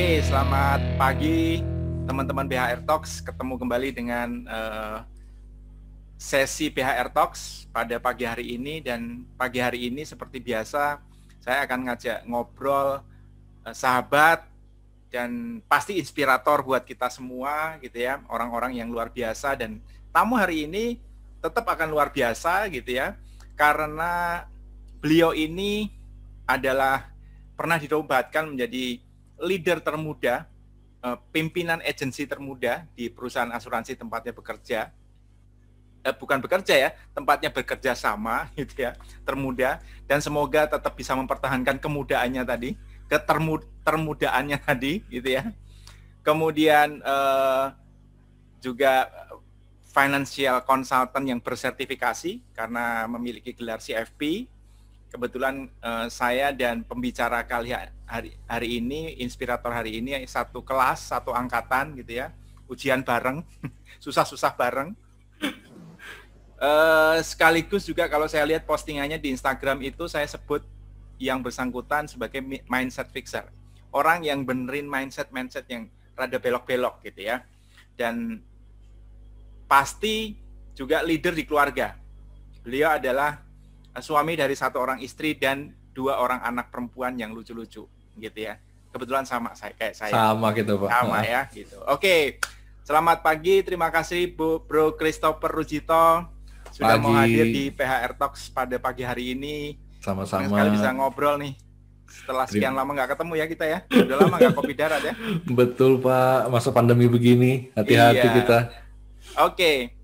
Hai, selamat pagi teman-teman BHR Talks. Ketemu kembali dengan sesi BHR Talks pada pagi hari ini. Dan pagi hari ini seperti biasa saya akan ngajak ngobrol sahabat dan pasti inspirator buat kita semua gitu ya. Orang-orang yang luar biasa, dan tamu hari ini tetap akan luar biasa gitu ya. Karena beliau ini adalah pernah dinobatkan menjadi leader termuda, pimpinan agensi termuda di perusahaan asuransi tempatnya bekerja. Bukan bekerja ya, tempatnya bekerja sama gitu ya, termuda, dan semoga tetap bisa mempertahankan kemudaannya tadi, termudaannya tadi gitu ya. Kemudian juga financial consultant yang bersertifikasi karena memiliki gelar CFP. Kebetulan saya dan pembicara kali hari ini, inspirator hari ini, satu kelas, satu angkatan gitu ya, ujian bareng, susah-susah bareng. Sekaligus juga kalau saya lihat postingannya di Instagram itu saya sebut yang bersangkutan sebagai mindset fixer, orang yang benerin mindset yang rada belok-belok gitu ya, dan pasti juga leader di keluarga. Beliau adalah suami dari satu orang istri dan 2 orang anak perempuan yang lucu-lucu gitu ya. Kebetulan sama kayak saya. Sama gitu, Pak. Sama ya gitu. Oke. Selamat pagi, terima kasih Bro Christopher Rujito sudah mau hadir di PHR Talks pada pagi hari ini. Sama-sama. Sekali bisa ngobrol nih. Setelah sekian lama nggak ketemu ya kita ya. Udah lama nggak kopi darat ya. Betul, Pak. Masa pandemi begini, hati-hati kita. Oke.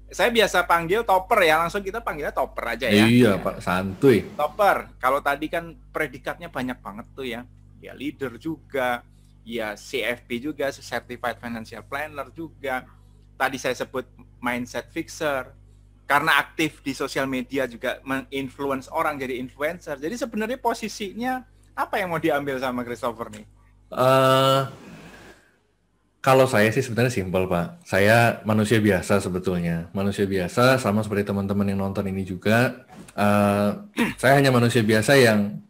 Saya biasa panggil Topper ya, langsung kita panggilnya Topper aja ya. Iya, Pak, santuy. Topper, kalau tadi kan predikatnya banyak banget tuh ya. Ya leader juga, ya CFP juga, Certified Financial Planner juga. Tadi saya sebut mindset fixer. Karena aktif di sosial media juga menginfluence orang jadi influencer. Jadi sebenarnya posisinya apa yang mau diambil sama Christopher nih? Kalau saya sih sebenarnya simpel, Pak. Saya manusia biasa sebetulnya. Manusia biasa sama seperti teman-teman yang nonton ini juga. Saya hanya manusia biasa yang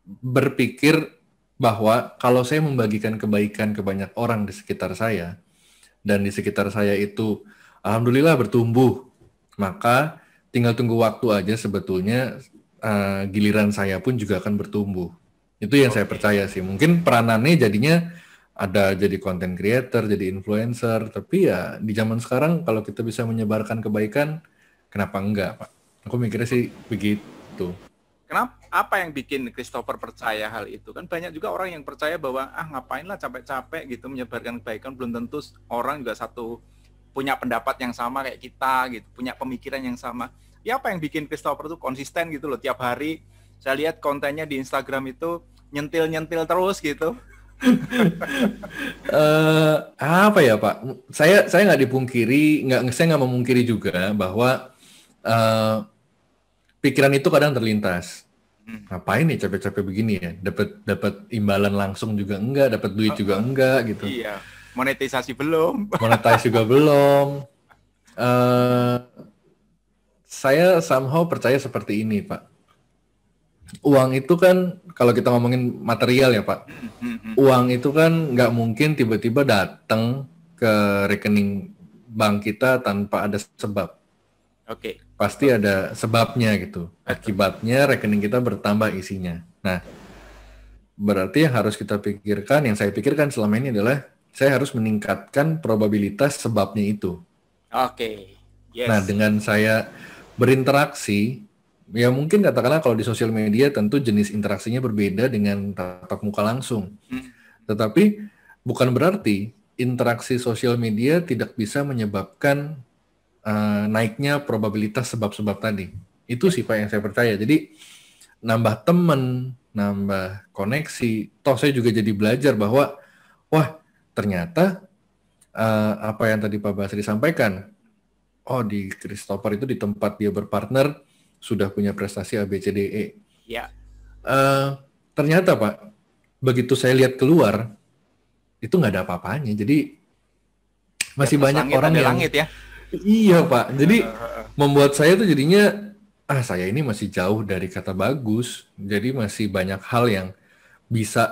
berpikir bahwa kalau saya membagikan kebaikan ke banyak orang di sekitar saya, dan di sekitar saya itu alhamdulillah bertumbuh, maka tinggal tunggu waktu aja sebetulnya giliran saya pun juga akan bertumbuh. Itu yang saya percaya sih. Mungkin peranannya jadinya ada jadi content creator, jadi influencer, tapi ya di zaman sekarang kalau kita bisa menyebarkan kebaikan, kenapa enggak, Pak? Aku mikirnya sih begitu. Kenapa? Apa yang bikin Christopher percaya hal itu? Kan banyak juga orang yang percaya bahwa ngapain lah capek-capek gitu menyebarkan kebaikan, belum tentu orang juga punya pendapat yang sama kayak kita gitu, punya pemikiran yang sama. Ya apa yang bikin Christopher tuh konsisten gitu loh, tiap hari saya lihat kontennya di Instagram itu nyentil-nyentil terus gitu. Apa ya, Pak? Saya nggak dipungkiri, saya nggak memungkiri juga bahwa pikiran itu kadang terlintas. Ngapain nih capek-capek begini ya? Dapat imbalan langsung juga enggak, dapat duit juga enggak gitu. Iya, monetisasi belum. Monetisasi juga belum. Saya somehow percaya seperti ini, Pak. Uang itu kan, kalau kita ngomongin material ya, Pak, uang itu kan nggak mungkin tiba-tiba datang ke rekening bank kita tanpa ada sebab. Oke. Pasti ada sebabnya gitu. Akibatnya rekening kita bertambah isinya. Nah, berarti yang harus kita pikirkan, yang saya pikirkan selama ini adalah saya harus meningkatkan probabilitas sebabnya itu. Oke. Yes. Nah, dengan saya berinteraksi, ya mungkin katakanlah kalau di sosial media tentu jenis interaksinya berbeda dengan tatap muka langsung. Tetapi bukan berarti interaksi sosial media tidak bisa menyebabkan naiknya probabilitas sebab-sebab tadi. Itu sih, Pak, yang saya percaya. Jadi nambah teman, nambah koneksi. Toh saya juga jadi belajar bahwa wah, ternyata apa yang tadi Pak Basri sampaikan, di Christopher itu di tempat dia berpartner sudah punya prestasi ABCDE. Ya. Ternyata, Pak, begitu saya lihat keluar, itu nggak ada apa-apanya. Jadi masih banyak orang yang langit ya. Iya, Pak. Jadi membuat saya tuh jadinya saya ini masih jauh dari kata bagus. Jadi masih banyak hal yang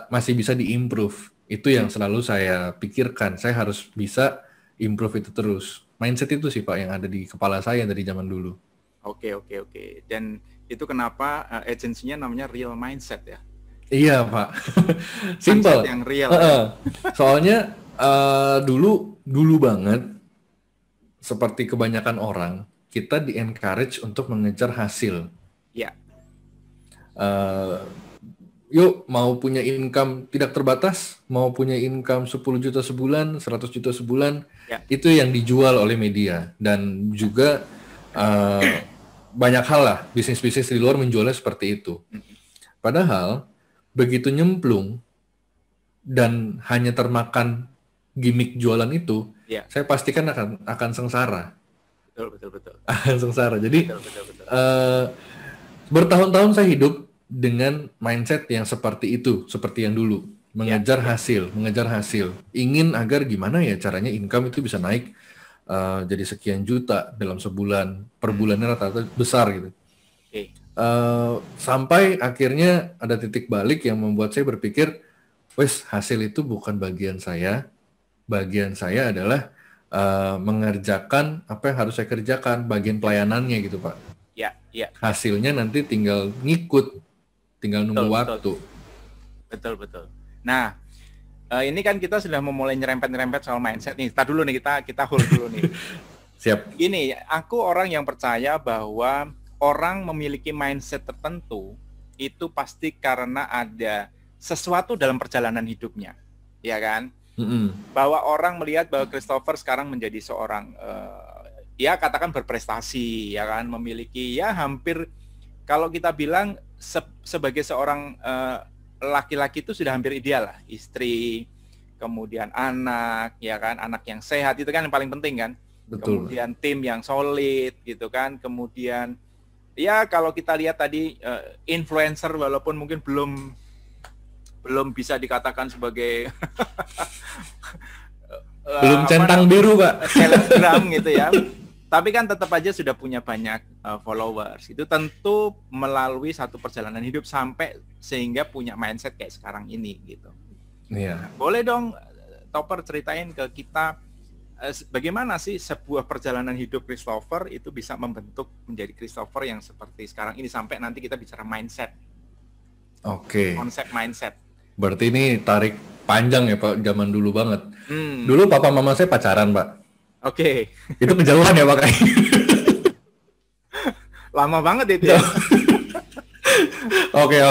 masih bisa diimprove. Itu yang selalu saya pikirkan. Saya harus bisa improve itu terus. Mindset itu sih Pak yang ada di kepala saya dari zaman dulu. Oke. Dan itu kenapa agensinya namanya Real Mindset ya? Iya Pak. Simple. Mindset yang real. Soalnya dulu banget, seperti kebanyakan orang, kita di-encourage untuk mengejar hasil. Ya. Yuk, mau punya income tidak terbatas, mau punya income 10 juta sebulan, 100 juta sebulan, itu yang dijual oleh media. Dan juga banyak hal lah, bisnis-bisnis di luar menjualnya seperti itu. Padahal, begitu nyemplung, dan hanya termakan gimmick jualan itu, saya pastikan akan sengsara. Betul. Akan sengsara. Jadi, betul. Bertahun-tahun saya hidup dengan mindset yang seperti itu, seperti yang dulu. Mengejar hasil. Ingin agar gimana ya caranya income itu bisa naik jadi sekian juta dalam sebulan. Per bulannya rata-rata besar gitu. Sampai akhirnya ada titik balik yang membuat saya berpikir, wes hasil itu bukan bagian saya. Bagian saya adalah mengerjakan apa yang harus saya kerjakan, bagian pelayanannya gitu Pak. Hasilnya nanti tinggal ngikut, tinggal nunggu waktu. Betul. Nah, ini kan kita sudah memulai nyerempet soal mindset nih. Kita hold dulu nih. Siap. Gini, aku orang yang percaya bahwa orang memiliki mindset tertentu itu pasti karena ada sesuatu dalam perjalanan hidupnya, ya kan? Bahwa orang melihat bahwa Christopher sekarang menjadi seorang ya katakan berprestasi, ya kan, memiliki ya hampir kalau kita bilang sebagai seorang laki-laki itu sudah hampir ideal lah, istri, kemudian anak, ya kan, anak yang sehat itu kan yang paling penting kan. Betul. Kemudian tim yang solid gitu kan, kemudian ya kalau kita lihat tadi influencer walaupun mungkin belum bisa dikatakan sebagai belum centang biru Pak, selebgram gitu ya. Tapi kan tetap aja sudah punya banyak followers. Itu tentu melalui satu perjalanan hidup sampai sehingga punya mindset kayak sekarang ini gitu. Iya. Boleh dong Topper ceritain ke kita bagaimana sih sebuah perjalanan hidup Christopher itu bisa membentuk menjadi Christopher yang seperti sekarang ini sampai nanti kita bicara mindset. Oke. Konsep mindset. Berarti ini tarik panjang ya Pak, zaman dulu banget. Dulu papa mama saya pacaran Pak. Oke. Itu kejauhan ya Pak? Lama banget itu ya. Oke.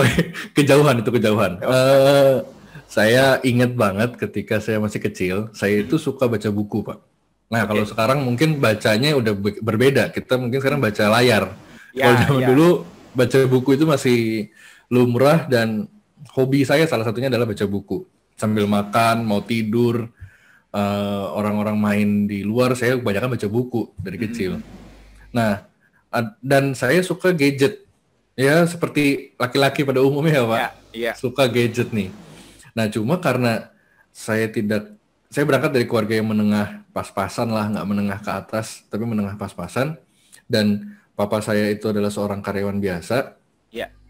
Kejauhan. Saya ingat banget ketika saya masih kecil, saya itu suka baca buku Pak. Nah kalau sekarang mungkin bacanya udah berbeda. Kita mungkin sekarang baca layar. Kalau zaman dulu baca buku itu masih lumrah dan hobi saya salah satunya adalah baca buku. Sambil makan, mau tidur, orang-orang main di luar, saya kebanyakan baca buku dari kecil. Nah, dan saya suka gadget. Ya, seperti laki-laki pada umumnya Pak. Suka gadget nih. Nah, cuma karena saya berangkat dari keluarga yang menengah pas-pasan lah, nggak menengah ke atas, tapi menengah pas-pasan. Dan papa saya itu adalah seorang karyawan biasa.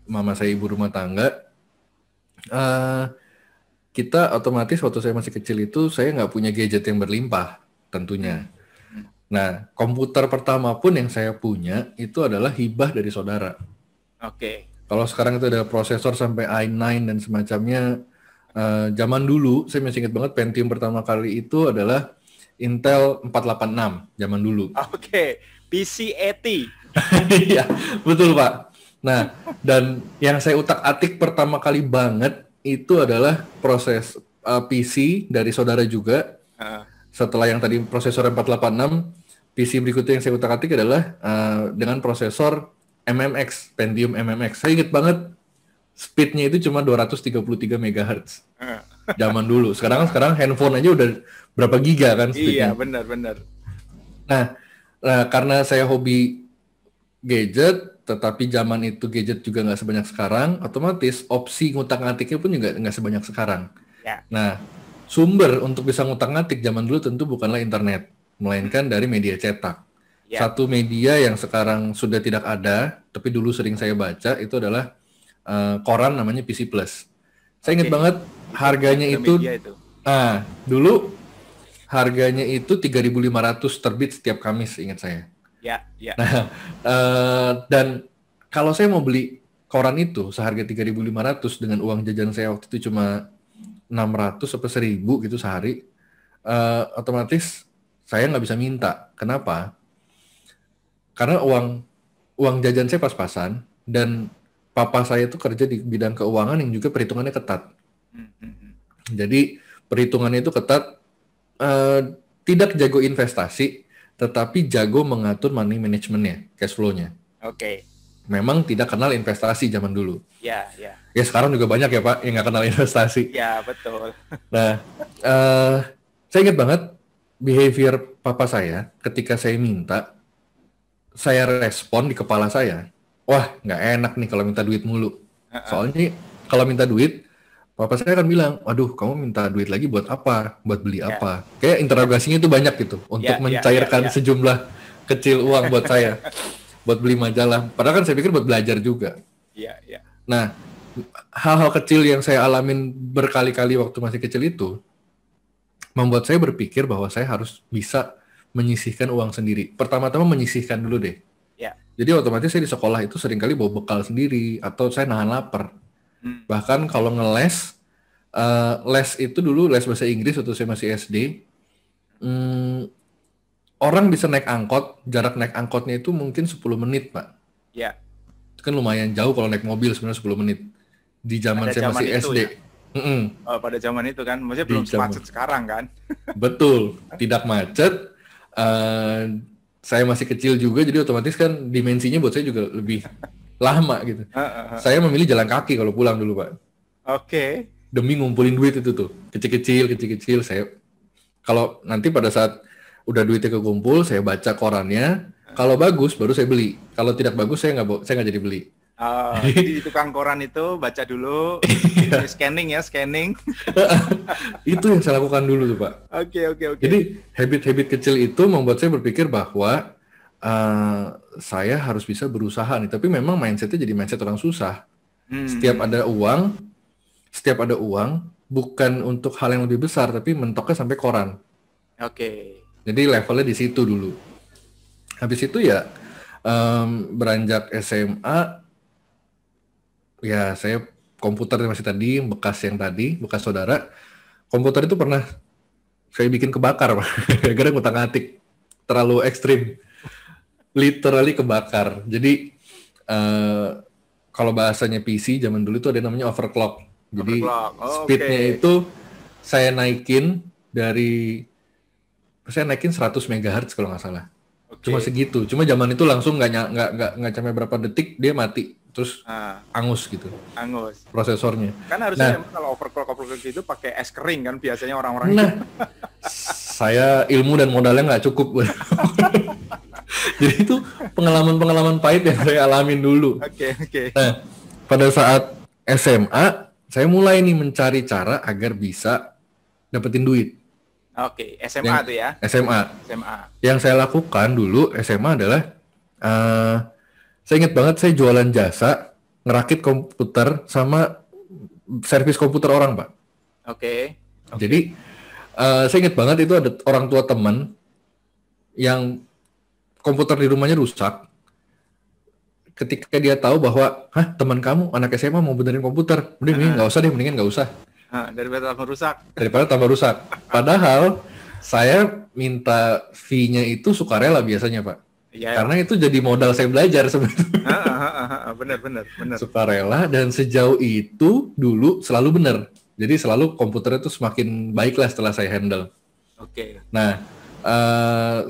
Mama saya ibu rumah tangga. Kita otomatis waktu saya masih kecil itu saya nggak punya gadget yang berlimpah tentunya. Nah komputer pertama pun yang saya punya itu adalah hibah dari saudara. Kalau sekarang itu ada prosesor sampai i9 dan semacamnya. Zaman dulu saya masih ingat banget Pentium pertama kali itu adalah Intel 486 zaman dulu. PC80. Iya betul Pak. Nah dan yang saya utak-atik pertama kali banget itu adalah proses PC dari saudara juga. Setelah yang tadi prosesor 486, PC berikutnya yang saya utak-atik adalah dengan prosesor MMX, Pentium MMX. Saya ingat banget speednya itu cuma 233 MHz. Zaman dulu. Sekarang handphone aja udah berapa giga kan speednya. Iya, benar. Nah, karena saya hobi gadget, tetapi zaman itu gadget juga nggak sebanyak sekarang, otomatis opsi ngutak-ngatiknya pun juga nggak sebanyak sekarang. Nah, sumber untuk bisa ngutak-ngatik zaman dulu tentu bukanlah internet, melainkan dari media cetak. Satu media yang sekarang sudah tidak ada, tapi dulu sering saya baca, itu adalah koran namanya PC Plus. Saya ingat banget harganya itu, dulu harganya itu 3.500 terbit setiap Kamis, ingat saya. Ya, ya. Nah, dan kalau saya mau beli koran itu seharga 3.500 dengan uang jajan saya waktu itu cuma 600 atau 1.000 gitu sehari, otomatis saya nggak bisa minta. Kenapa? Karena uang jajan saya pas-pasan dan papa saya itu kerja di bidang keuangan yang juga perhitungannya ketat. Jadi perhitungannya itu ketat, tidak jago investasi, tetapi jago mengatur money managementnya, cash flow-nya. Oke. Memang tidak kenal investasi zaman dulu. Ya, ya. Ya sekarang juga banyak ya Pak yang nggak kenal investasi. Ya, betul. Nah, saya ingat banget behavior papa saya ketika saya minta, saya respon di kepala saya, wah nggak enak nih kalau minta duit mulu. Soalnya kalau minta duit, papa saya akan bilang, aduh kamu minta duit lagi buat apa? Buat beli apa? Kayak interogasinya itu banyak gitu, untuk mencairkan sejumlah kecil uang buat saya. Buat beli majalah. Padahal kan saya pikir buat belajar juga. Iya, iya. Nah, hal-hal kecil yang saya alamin berkali-kali waktu masih kecil itu, membuat saya berpikir bahwa saya harus bisa menyisihkan uang sendiri. Pertama-tama menyisihkan dulu deh. Ya. Jadi otomatis saya di sekolah itu seringkali bawa bekal sendiri, atau saya nahan lapar. Bahkan kalau ngeles, les itu dulu les bahasa Inggris waktu saya masih SD, orang bisa naik angkot, jarak naik angkotnya itu mungkin 10 menit Pak. Ya. Itu kan lumayan jauh kalau naik mobil sebenarnya 10 menit. Di zaman saya masih SD. Ya? Pada zaman itu kan, maksudnya belum macet sekarang kan? Betul, tidak macet. Saya masih kecil juga, jadi otomatis kan dimensinya buat saya juga lebih lama gitu. Saya memilih jalan kaki kalau pulang dulu Pak. Oke. Demi ngumpulin duit itu tuh, kecil-kecil saya. Kalau nanti pada saat udah duitnya kekumpul, saya baca korannya. Kalau bagus baru saya beli. Kalau tidak bagus saya nggak jadi beli. Jadi di tukang koran itu baca dulu, scanning. Itu yang saya lakukan dulu tuh Pak. Oke. Jadi habit-habit kecil itu membuat saya berpikir bahwa saya harus bisa berusaha nih. Tapi memang mindsetnya jadi mindset orang susah. Setiap ada uang bukan untuk hal yang lebih besar, tapi mentoknya sampai koran. Oke. Jadi levelnya di situ dulu. Habis itu ya beranjak SMA, ya saya komputer masih tadi, bekas saudara. Komputer itu pernah saya bikin kebakar, gara-gara ngutang-atik. Terlalu ekstrim. Literally kebakar. Jadi kalau bahasanya PC zaman dulu itu ada namanya overclock. Jadi speednya itu saya naikin 100 MHz kalau nggak salah. Cuma segitu. Cuma zaman itu langsung nggak sampai berapa detik dia mati. Terus angus gitu. Angus. Prosesornya. Kan harusnya kalau overclock itu pakai es kering kan biasanya orang-orang. Nah, saya ilmu dan modalnya nggak cukup. Jadi itu pengalaman pahit yang saya alamin dulu. Oke. Nah, pada saat SMA, saya mulai nih mencari cara agar bisa dapetin duit. Oke, SMA tuh ya? SMA. Yang saya lakukan dulu SMA adalah, saya ingat banget saya jualan jasa, ngerakit komputer sama servis komputer orang, Pak. Oke. Jadi, saya ingat banget itu ada orang tua teman yang komputer di rumahnya rusak. Ketika dia tahu bahwa, teman kamu anak SMA mau benerin komputer, mendingan nggak usah. Daripada tambah rusak. Padahal saya minta fee-nya itu sukarela biasanya Pak. Ya. Karena itu jadi modal saya belajar sebenarnya. Benar. Sukarela, dan sejauh itu dulu selalu benar. Jadi selalu komputernya itu semakin baik lah setelah saya handle. Oke. Nah,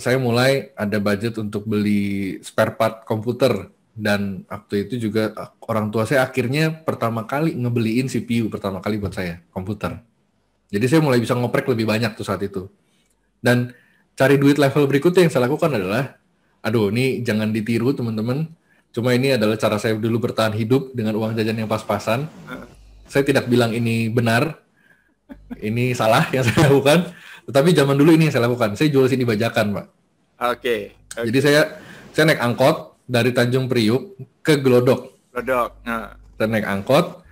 saya mulai ada budget untuk beli spare part komputer. Dan waktu itu juga orang tua saya akhirnya pertama kali ngebeliin CPU pertama kali buat saya, komputer. Jadi saya mulai bisa ngoprek lebih banyak tuh saat itu. Dan cari duit level berikutnya yang saya lakukan adalah, ini jangan ditiru teman-teman. Cuma ini adalah cara saya dulu bertahan hidup dengan uang jajan yang pas-pasan. Saya tidak bilang ini benar, ini salah yang saya lakukan. Tetapi zaman dulu ini yang saya lakukan. Saya jual CD bajakan, Pak. Oke. Jadi saya naik angkot dari Tanjung Priuk ke Glodok. Glodok. Saya naik angkot,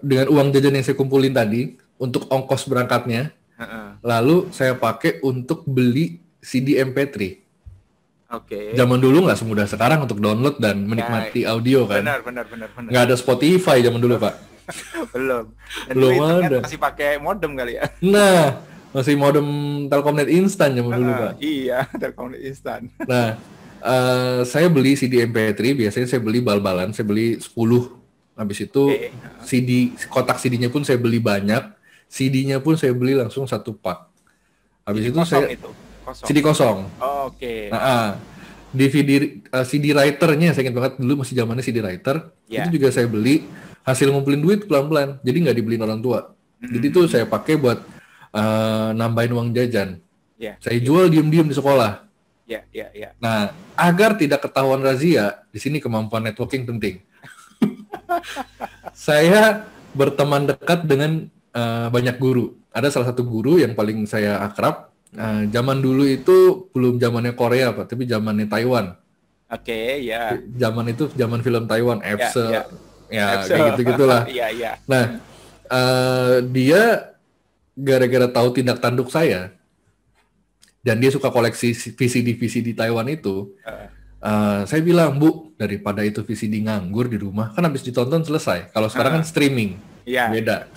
dengan uang jajan yang saya kumpulin tadi untuk ongkos berangkatnya, lalu saya pakai untuk beli CD MP3. Oke. Zaman dulu nggak semudah sekarang untuk download dan menikmati audio kan. Benar. Nggak ada Spotify zaman dulu, Pak. Belum. Dan Belum internet ada. masih pakai modem kali ya. Nah, masih modem Telkomnet instan zaman dulu, Pak. Iya, Telkomnet instan. Nah, saya beli CD MP3, biasanya saya beli bal-balan, saya beli 10. Habis itu CD, kotak CD-nya pun saya beli banyak, CD-nya pun saya beli langsung 1 pak. Habis itu saya Kosong. CD kosong. Oh, oke. Nah, DVD CD writer-nya saya ingat banget dulu masih zamannya CD writer. Itu juga saya beli hasil ngumpulin duit pelan-pelan. Jadi nggak dibeliin orang tua. Jadi itu saya pakai buat nambahin uang jajan. Saya jual diem-diem di sekolah. Nah, agar tidak ketahuan razia, di sini kemampuan networking penting. Saya berteman dekat dengan banyak guru. Ada salah satu guru yang paling saya akrab. Zaman dulu itu belum zamannya Korea, Pak, tapi zamannya Taiwan. Oke, ya. Zaman itu zaman film Taiwan, Epse, kayak gitu-gitulah. Nah, dia gara-gara tahu tindak tanduk saya, dan dia suka koleksi VCD Taiwan itu, saya bilang, Bu, daripada itu VCD nganggur di rumah, kan habis ditonton selesai. Kalau sekarang kan streaming, beda.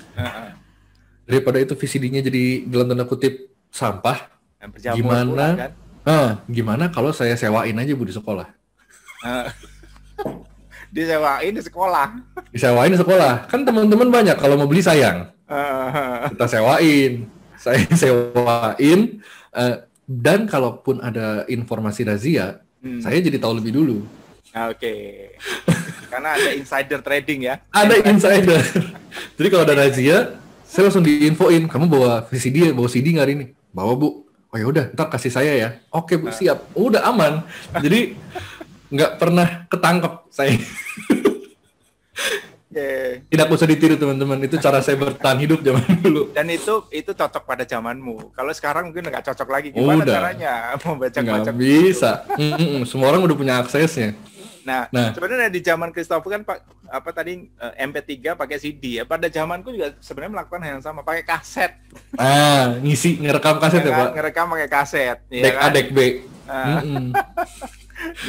Daripada itu VCD-nya jadi dalam tanda kutip sampah, gimana kalau saya sewain aja, Bu, di sekolah? Disewain di sekolah. Disewain di sekolah. Kan teman-teman banyak kalau mau beli sayang. Kita sewain. Saya sewain. Dan kalaupun ada informasi razia, saya jadi tahu lebih dulu. Oke. Karena ada insider trading ya. Ada insider. Jadi kalau ada razia, saya langsung diinfoin, kamu bawa CD nggak hari ini? Bawa, Bu. Oh ya udah, ntar kasih saya ya. Oke, Bu, siap. Udah aman. Jadi nggak pernah ketangkep saya. Tidak usah ditiru, teman-teman. Itu cara saya bertahan hidup zaman dulu. Dan itu cocok pada zamanmu. Kalau sekarang mungkin nggak cocok lagi. Gimana caranya membaca? Nggak bisa. Semua orang udah punya aksesnya. Nah, sebenarnya di zaman Christopher kan MP3 pakai CD ya. Pada zamanku juga sebenarnya melakukan hal yang sama, pakai kaset. Ngerekam kaset ya, Pak. Ngerekam pakai kaset. Dek A, dek B.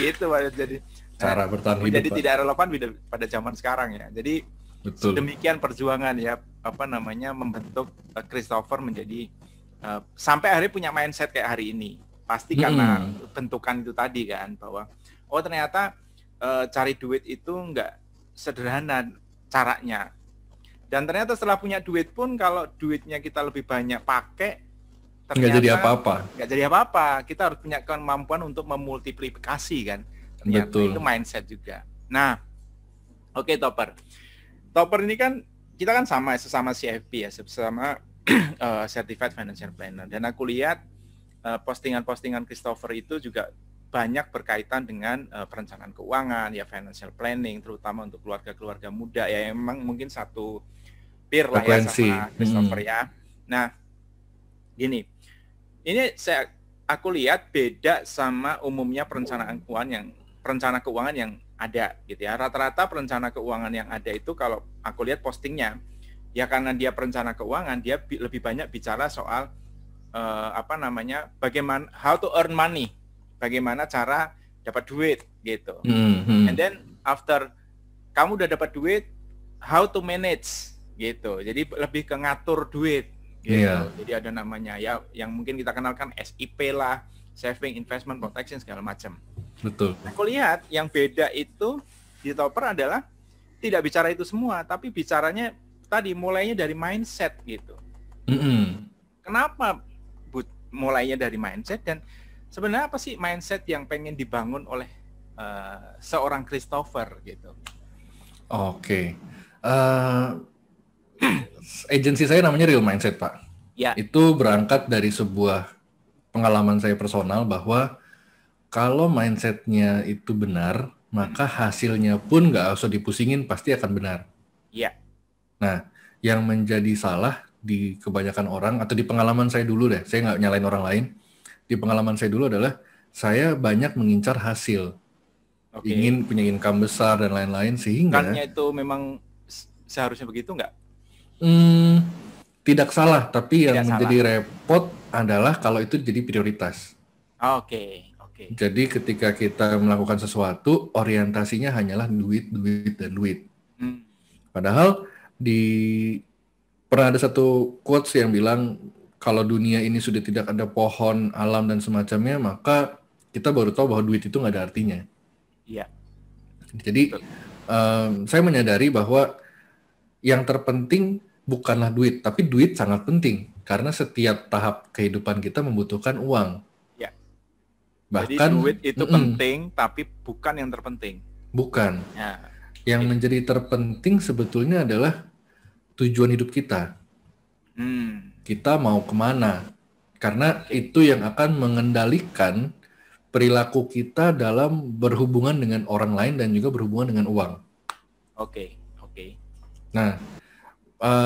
Gitu, Pak. Jadi cara bertahan hidup. Jadi tidak relevan pada zaman sekarang ya. Jadi demikian perjuangan ya, membentuk Christopher menjadi sampai akhirnya punya mindset kayak hari ini. Pasti karena bentukan itu tadi kan, bahwa ternyata cari duit itu nggak sederhana caranya. Dan ternyata setelah punya duit pun, kalau duitnya kita lebih banyak pakai, ternyata nggak jadi apa-apa. Kita harus punya kemampuan untuk memultiplikasi kan. Ternyata itu mindset juga. Nah, oke, Topper ini kan kita kan sesama CFP ya, sesama Certified Financial Planner. Dan aku lihat postingan-postingan Christopher itu juga banyak berkaitan dengan perencanaan keuangan, ya financial planning, terutama untuk keluarga-keluarga muda ya, emang mungkin satu peer lah ya sama Christopher ya. Nah, gini, ini aku lihat beda sama umumnya perencana keuangan yang ada gitu ya. Rata-rata perencana keuangan yang ada itu kalau aku lihat postingnya, ya karena dia perencana keuangan, dia lebih banyak bicara soal bagaimana how to earn money. Bagaimana cara dapat duit gitu. And then after kamu udah dapat duit, how to manage gitu. Jadi lebih ke ngatur duit gitu. Jadi ada namanya ya yang mungkin kita kenalkan SIP lah, saving, investment, protection segala macam. Betul. Aku lihat yang beda itu di Topper adalah tidak bicara itu semua, tapi bicaranya tadi mulainya dari mindset gitu. Kenapa mulainya dari mindset, dan sebenarnya apa sih mindset yang pengen dibangun oleh seorang Christopher gitu? Oke. Agensi saya namanya Real Mindset, Pak. Ya. Itu berangkat dari sebuah pengalaman saya personal bahwa kalau mindsetnya itu benar, maka hasilnya pun nggak usah dipusingin, pasti akan benar. Iya. Nah, yang menjadi salah di kebanyakan orang, atau di pengalaman saya dulu deh, saya nggak nyalain orang lain, di pengalaman saya dulu adalah saya banyak mengincar hasil, ingin punya income besar dan lain-lain, sehingga bukannya itu memang seharusnya begitu nggak? Tidak salah, tapi yang Tidak menjadi salah. repot adalah kalau itu jadi prioritas. Oke. Jadi ketika kita melakukan sesuatu, orientasinya hanyalah duit, duit, dan duit. Padahal pernah ada satu quotes yang bilang kalau dunia ini sudah tidak ada pohon, alam, dan semacamnya, maka kita baru tahu bahwa duit itu nggak ada artinya. Iya. Jadi saya menyadari bahwa yang terpenting bukanlah duit, tapi duit sangat penting karena setiap tahap kehidupan kita membutuhkan uang. Ya. Bahkan jadi duit itu penting, tapi bukan yang terpenting. Bukan. Ya. Yang menjadi terpenting sebetulnya adalah tujuan hidup kita. Kita mau kemana? Karena itu yang akan mengendalikan perilaku kita dalam berhubungan dengan orang lain dan juga berhubungan dengan uang. Oke. Nah,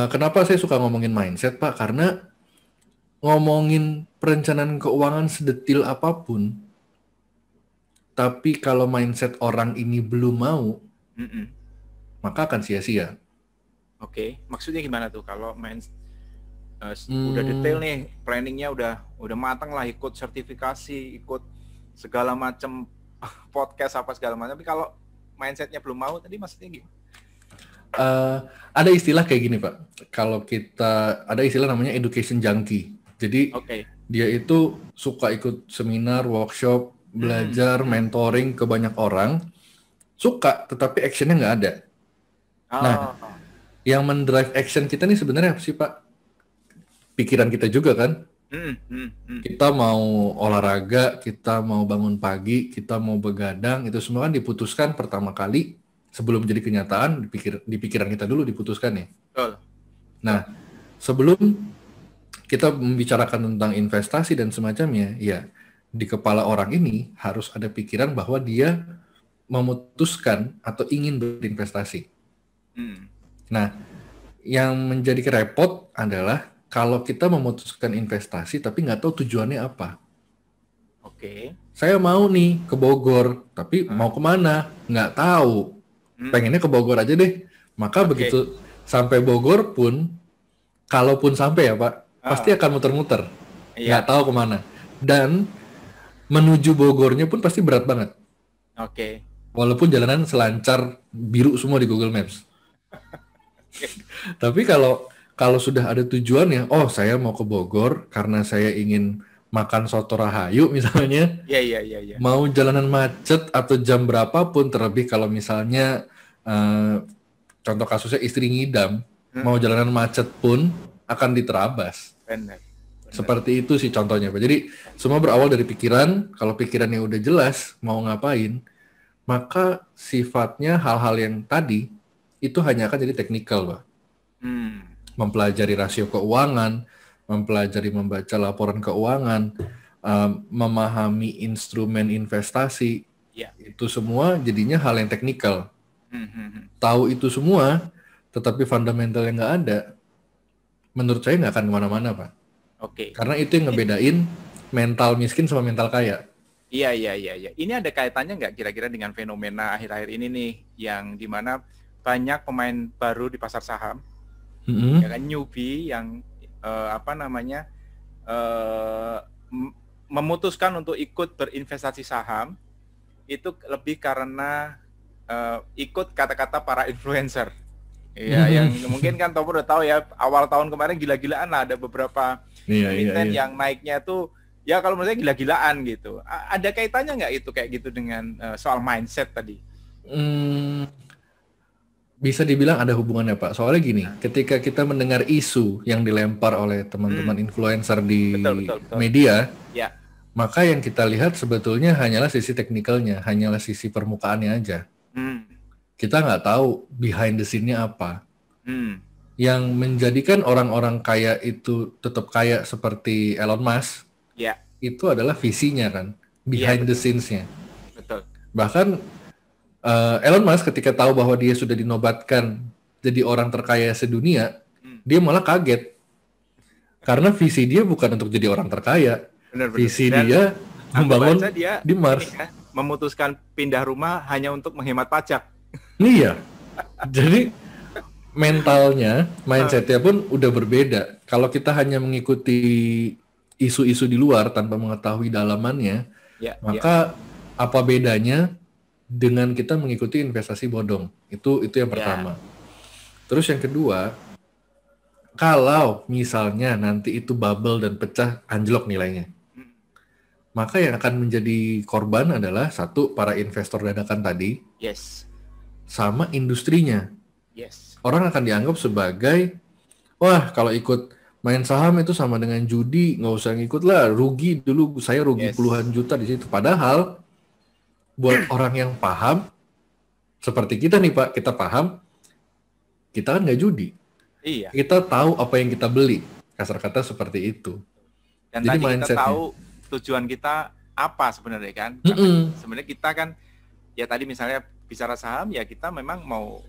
kenapa saya suka ngomongin mindset, Pak? Karena ngomongin perencanaan keuangan sedetil apapun, tapi kalau mindset orang ini belum mau, maka akan sia-sia. Oke, maksudnya gimana tuh kalau udah detail nih, planningnya udah matang lah, ikut sertifikasi, ikut segala macam podcast apa segala macam, tapi kalau mindsetnya belum mau, tadi maksudnya gimana? Ada istilah kayak gini, Pak. Kalau kita ada istilah namanya education junkie. Jadi dia itu suka ikut seminar, workshop, belajar, mentoring ke banyak orang, suka, tetapi actionnya nggak ada. Nah, yang mendrive action kita nih sebenarnya apa sih, Pak? Pikiran kita juga kan? Kita mau olahraga, kita mau bangun pagi, kita mau begadang, itu semua kan diputuskan pertama kali sebelum jadi kenyataan, di pikiran kita dulu diputuskan ya. Nah, sebelum kita membicarakan tentang investasi dan semacamnya, ya di kepala orang ini harus ada pikiran bahwa dia memutuskan atau ingin berinvestasi. Nah, yang menjadi repot adalah kalau kita memutuskan investasi tapi nggak tahu tujuannya apa. Saya mau nih ke Bogor, tapi mau kemana? Nggak tahu. Pengennya ke Bogor aja deh. Maka begitu sampai Bogor pun, kalaupun sampai ya Pak, pasti akan muter-muter. Nggak tahu kemana. Dan menuju Bogornya pun pasti berat banget. Walaupun jalanan selancar biru semua di Google Maps. Tapi kalau sudah ada tujuannya, oh saya mau ke Bogor karena saya ingin makan soto Rahayu misalnya. Iya. Mau jalanan macet atau jam berapapun, terlebih kalau misalnya contoh kasusnya istri ngidam, mau jalanan macet pun akan diterabas. Benar. Seperti itu sih contohnya, Pak. Jadi semua berawal dari pikiran. Kalau pikirannya udah jelas mau ngapain, maka sifatnya hal-hal yang tadi itu hanya akan jadi teknikal, Pak. Mempelajari rasio keuangan, mempelajari membaca laporan keuangan, memahami instrumen investasi, itu semua jadinya hal yang teknikal. Tahu itu semua, tetapi fundamental yang nggak ada, menurut saya nggak akan kemana-mana, Pak. Karena itu yang ngebedain mental miskin sama mental kaya. Iya. Ini ada kaitannya nggak kira-kira dengan fenomena akhir-akhir ini nih, yang dimana banyak pemain baru di pasar saham, ya kan, newbie yang memutuskan untuk ikut berinvestasi saham itu lebih karena ikut kata-kata para influencer. Ya, yang mungkin kan Topo udah tahu ya, awal tahun kemarin gila-gilaan lah, ada beberapa emiten yang naiknya tuh ya kalau menurut saya gila-gilaan gitu. Ada kaitannya nggak itu kayak gitu dengan soal mindset tadi? Bisa dibilang ada hubungannya, Pak. Soalnya gini, ketika kita mendengar isu yang dilempar oleh teman-teman influencer di media, maka yang kita lihat sebetulnya hanyalah sisi teknikalnya, hanyalah sisi permukaannya aja. Kita nggak tahu behind the scene-nya apa. Yang menjadikan orang-orang kaya itu tetap kaya seperti Elon Musk, itu adalah visinya kan, behind the scenes-nya. Bahkan Elon Musk ketika tahu bahwa dia sudah dinobatkan jadi orang terkaya sedunia, dia malah kaget. Karena visi dia bukan untuk jadi orang terkaya. Visi dia membangun di Mars. Memutuskan pindah rumah hanya untuk menghemat pajak. Iya. Jadi mindsetnya pun udah berbeda. Kalau kita hanya mengikuti isu-isu di luar tanpa mengetahui dalamannya, maka apa bedanya dengan kita mengikuti investasi bodong? Itu yang pertama. Terus yang kedua, kalau misalnya nanti itu bubble dan pecah, anjlok nilainya, maka yang akan menjadi korban adalah satu, para investor dadakan tadi, sama industrinya. Orang akan dianggap sebagai, wah kalau ikut main saham itu sama dengan judi, nggak usah ngikut lah, rugi dulu, saya rugi puluhan juta di situ. Padahal buat orang yang paham, seperti kita nih Pak, kita paham, kita kan nggak judi. Kita tahu apa yang kita beli, kasar kata seperti itu. Dan jadi tadi kita tahu tujuan kita apa sebenarnya kan? Sebenarnya kita kan, ya tadi misalnya bicara saham, ya kita memang mau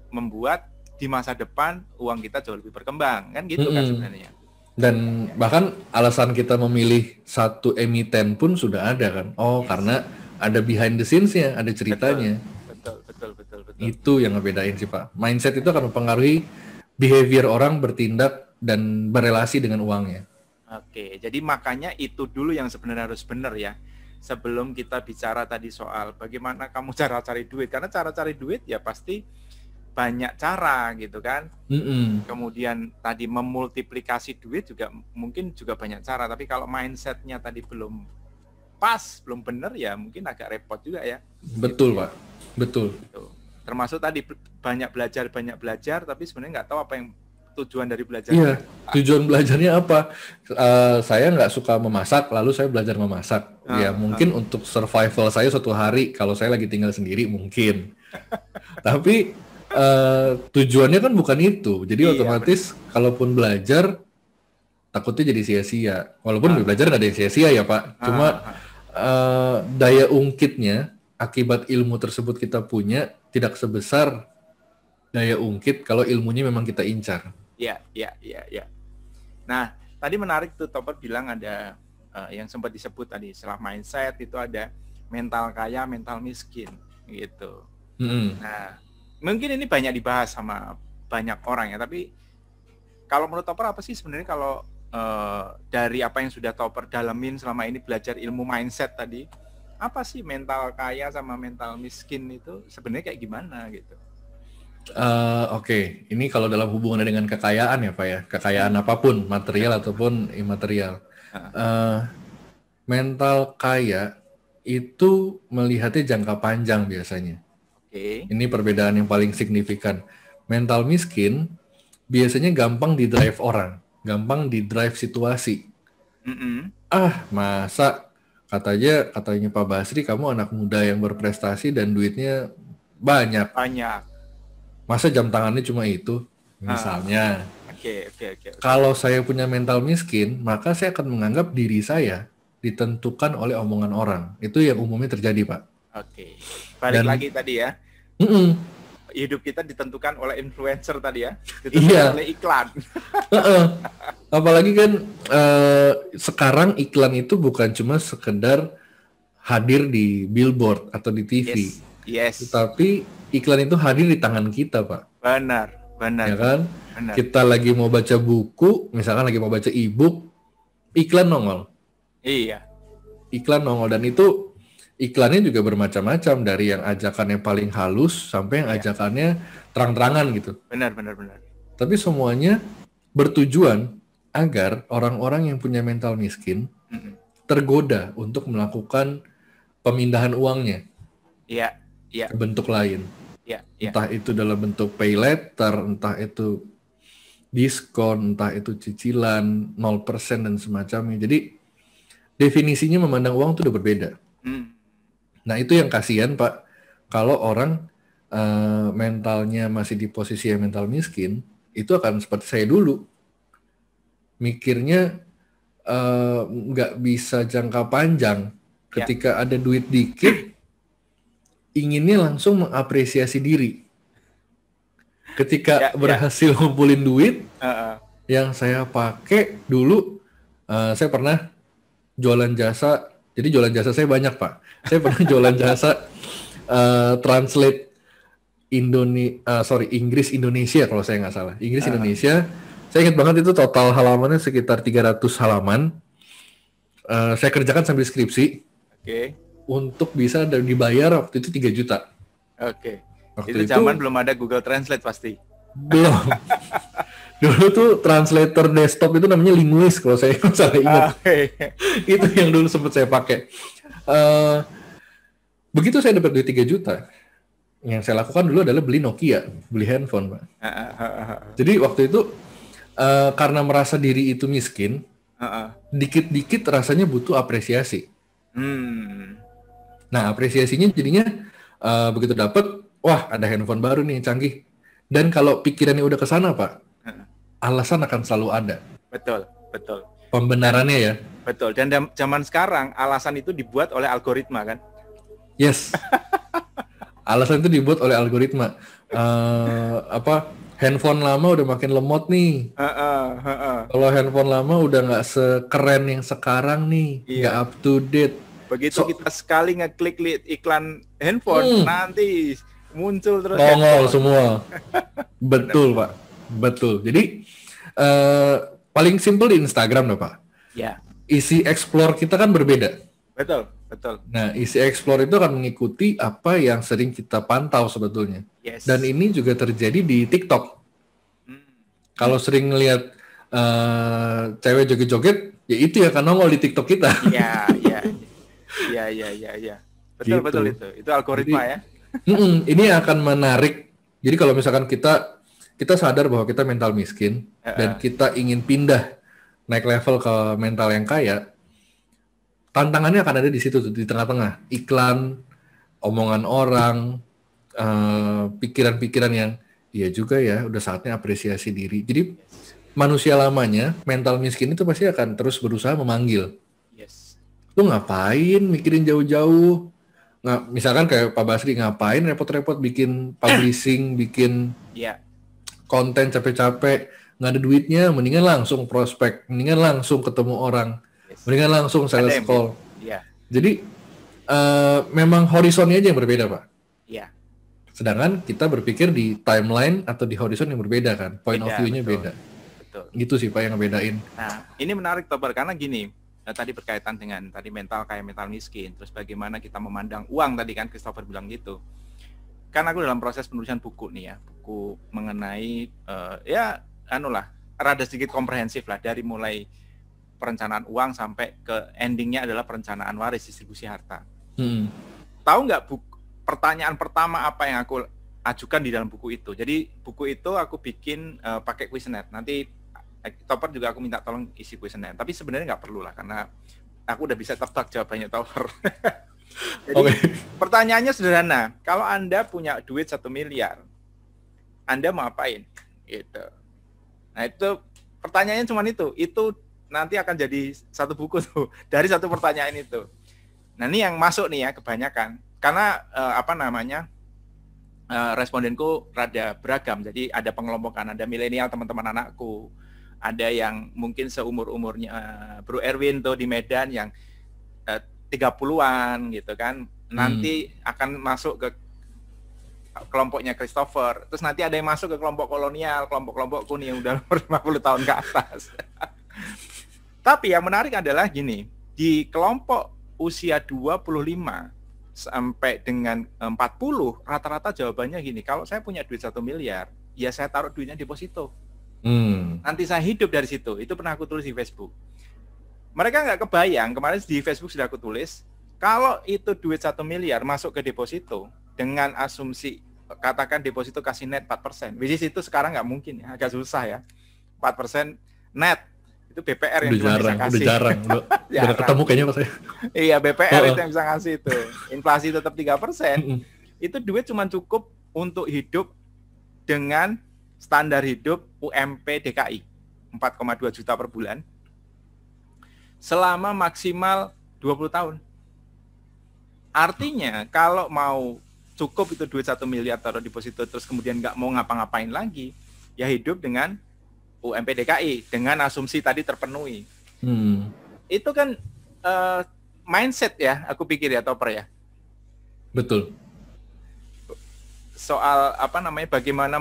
membuat di masa depan uang kita jauh lebih berkembang, kan gitu kan sebenarnya. Dan bahkan alasan kita memilih satu emiten pun sudah ada kan. Karena ada behind the scenes-nya, ada ceritanya. Betul. Itu yang ngebedain sih Pak. Mindset itu akan mempengaruhi behavior orang bertindak dan berelasi dengan uangnya. Oke, jadi makanya itu dulu yang sebenarnya harus benar ya. Sebelum kita bicara tadi soal bagaimana kamu cara cari duit. Karena cara cari duit ya pasti banyak cara gitu kan. Kemudian tadi memultiplikasi duit juga mungkin juga banyak cara. Tapi kalau mindsetnya tadi belum pas, belum benar ya mungkin agak repot juga ya. Betul gitu, Pak. Betul. Gitu. Termasuk tadi banyak belajar, tapi sebenarnya nggak tahu apa yang tujuan dari belajar. Iya, tujuan belajarnya apa? Saya nggak suka memasak, lalu saya belajar memasak. Mungkin untuk survival saya suatu hari, kalau saya lagi tinggal sendiri mungkin. Tapi tujuannya kan bukan itu. Jadi otomatis kalaupun belajar, takutnya jadi sia-sia. Walaupun belajar nggak ada yang sia-sia ya Pak. Cuma daya ungkitnya, akibat ilmu tersebut kita punya, tidak sebesar daya ungkit kalau ilmunya memang kita incar. Iya. Nah, tadi menarik tuh Topper bilang ada yang sempat disebut tadi setelah mindset itu ada mental kaya, mental miskin gitu. Nah, mungkin ini banyak dibahas sama banyak orang ya, tapi kalau menurut Topper apa sih sebenarnya kalau dari apa yang sudah Topper dalamin selama ini belajar ilmu mindset tadi, apa sih mental kaya sama mental miskin itu sebenarnya kayak gimana gitu? Oke. Ini kalau dalam hubungannya dengan kekayaan ya Pak ya, kekayaan apapun, material ataupun imaterial. Mental kaya itu melihatnya jangka panjang biasanya. Ini perbedaan yang paling signifikan. Mental miskin biasanya gampang di-drive orang, gampang di-drive situasi. Masa katanya Pak Basri, kamu anak muda yang berprestasi dan duitnya banyak. Masa jam tangannya cuma itu, misalnya. Oke. Kalau saya punya mental miskin, maka saya akan menganggap diri saya ditentukan oleh omongan orang. Itu yang umumnya terjadi, Pak. Oke. Balik lagi tadi ya. Hidup kita ditentukan oleh influencer tadi ya. Ditentukan oleh iklan. Apalagi kan sekarang iklan itu bukan cuma sekedar hadir di billboard atau di TV. Yes. Tetapi iklan itu hadir di tangan kita, Pak. Benar. Ya kan? Benar. Kita lagi mau baca buku, misalkan lagi mau baca e-book, iklan nongol. Iya. Iklan nongol, dan itu iklannya juga bermacam-macam, dari yang ajakannya paling halus sampai yang ajakannya terang-terangan gitu. Benar. Tapi semuanya bertujuan agar orang-orang yang punya mental miskin tergoda untuk melakukan pemindahan uangnya. Iya. Ke bentuk lain. Entah itu dalam bentuk pay letter, entah itu diskon, entah itu cicilan 0% dan semacamnya. Jadi definisinya memandang uang itu udah berbeda. Nah itu yang kasihan Pak, kalau orang mentalnya masih di posisi yang mental miskin, itu akan seperti saya dulu, mikirnya nggak bisa jangka panjang. Ketika ada duit dikit, inginnya langsung mengapresiasi diri. Ketika berhasil ngumpulin duit, yang saya pakai dulu, saya pernah jualan jasa. Jadi jualan jasa saya banyak Pak. Saya pernah jualan jasa translate Inggris Indonesia kalau saya nggak salah. Inggris Uh, Indonesia. Saya ingat banget itu total halamannya sekitar 300 halaman. Saya kerjakan sambil skripsi Oke. untuk bisa dibayar waktu itu 3 juta. Oke. Waktu Itu itu zaman belum ada Google Translate pasti. belum. Dulu tuh translator desktop itu namanya Linguist kalau saya nggak salah ingat. Oke. Itu yang dulu sempat saya pakai. Begitu saya dapat duit 3 juta, yang saya lakukan dulu adalah beli Nokia, beli handphone, Pak. Jadi waktu itu karena merasa diri itu miskin, dikit-dikit rasanya butuh apresiasi. Nah, apresiasinya jadinya begitu dapat, wah ada handphone baru nih, canggih. Dan kalau pikirannya udah ke sana, Pak, alasan akan selalu ada. Betul, betul. Pembenarannya ya. Betul. Dan zaman sekarang alasan itu dibuat oleh algoritma kan? Yes. Alasan itu dibuat oleh algoritma. Handphone lama udah makin lemot nih. Kalau handphone lama udah nggak sekeren yang sekarang nih, nggak up to date. Begitu kita sekali ngeklik lihat iklan handphone, nanti muncul terus nongol semua. Betul, Pak. Betul. Jadi paling simpel di Instagram loh, Pak. Ya. Isi explore kita kan berbeda. Betul, betul. Nah, isi explore itu akan mengikuti apa yang sering kita pantau sebetulnya. Yes. Dan ini juga terjadi di TikTok. Kalau sering lihat cewek joget-joget, ya itu ya kan nongol di TikTok kita. Iya. Betul, gitu. Betul itu. Itu algoritma. Jadi, ya. Ini akan menarik. Jadi kalau misalkan kita sadar bahwa kita mental miskin dan kita ingin pindah naik level ke mental yang kaya, tantangannya akan ada di situ tuh, di tengah-tengah. Iklan, omongan orang, pikiran-pikiran yang iya juga ya, udah saatnya apresiasi diri. Jadi manusia lamanya, mental miskin itu pasti akan terus berusaha memanggil. Yes. Lu ngapain mikirin jauh-jauh? Misalkan kayak Pak Basri, ngapain repot-repot bikin publishing, bikin konten capek-capek, nggak ada duitnya, mendingan langsung prospek, mendingan langsung ketemu orang, mendingan langsung sales call. Jadi memang horizonnya aja yang berbeda, Pak. Iya. Sedangkan kita berpikir di timeline atau di horizon yang berbeda kan, point of view-nya beda. Betul. Gitu sih Pak yang ngebedain. Nah, ini menarik Tober karena gini, tadi berkaitan dengan tadi mental kayak mental miskin, terus bagaimana kita memandang uang tadi kan Christopher bilang gitu. Kan aku dalam proses penulisan buku nih ya, buku mengenai rada sedikit komprehensif lah, dari mulai perencanaan uang sampai ke endingnya adalah perencanaan waris, distribusi harta. Tahu nggak pertanyaan pertama apa yang aku ajukan di dalam buku itu? Jadi buku itu aku bikin pakai kuesioner. Nanti Topper juga aku minta tolong isi kuesioner. Tapi sebenarnya nggak perlu lah karena aku udah bisa tebak jawabannya Topper. Jadi pertanyaannya sederhana. Kalau Anda punya duit 1 miliar, Anda mau apain? Gitu. Nah itu pertanyaannya cuma itu. Itu nanti akan jadi satu buku tuh dari satu pertanyaan itu. Nah ini yang masuk nih ya kebanyakan. Karena respondenku rada beragam. Jadi ada pengelompokan, ada milenial teman-teman anakku, ada yang mungkin seumur-umurnya Bro Erwin tuh di Medan yang 30-an gitu kan. Nanti akan masuk ke kelompoknya Christopher. Terus nanti ada yang masuk ke kelompok kolonial, kelompok-kelompokku nih yang udah 50 tahun ke atas. Tapi yang menarik adalah gini, di kelompok usia 25 sampai dengan 40, rata-rata jawabannya gini, kalau saya punya duit 1 miliar, ya saya taruh duitnya deposito. Nanti saya hidup dari situ. Itu pernah aku tulis di Facebook. Mereka nggak kebayang, kemarin di Facebook sudah aku tulis, kalau itu duit 1 miliar masuk ke deposito, dengan asumsi, katakan deposito kasih net 4%, which is itu sekarang nggak mungkin ya, agak susah ya, 4% net. Itu BPR yang cuma bisa kasih. Udah jarang. Udah ketemu kayaknya Mas saya. Iya, BPR itu yang bisa ngasih itu. Inflasi tetap 3%. Itu duit cuma cukup untuk hidup dengan standar hidup UMP DKI 4,2 juta per bulan selama maksimal 20 tahun. Artinya kalau mau cukup itu duit 1 miliar taruh deposito terus kemudian nggak mau ngapa-ngapain lagi, ya hidup dengan UMP DKI dengan asumsi tadi terpenuhi. Itu kan mindset ya, aku pikir ya Topper ya. Betul. soal apa namanya bagaimana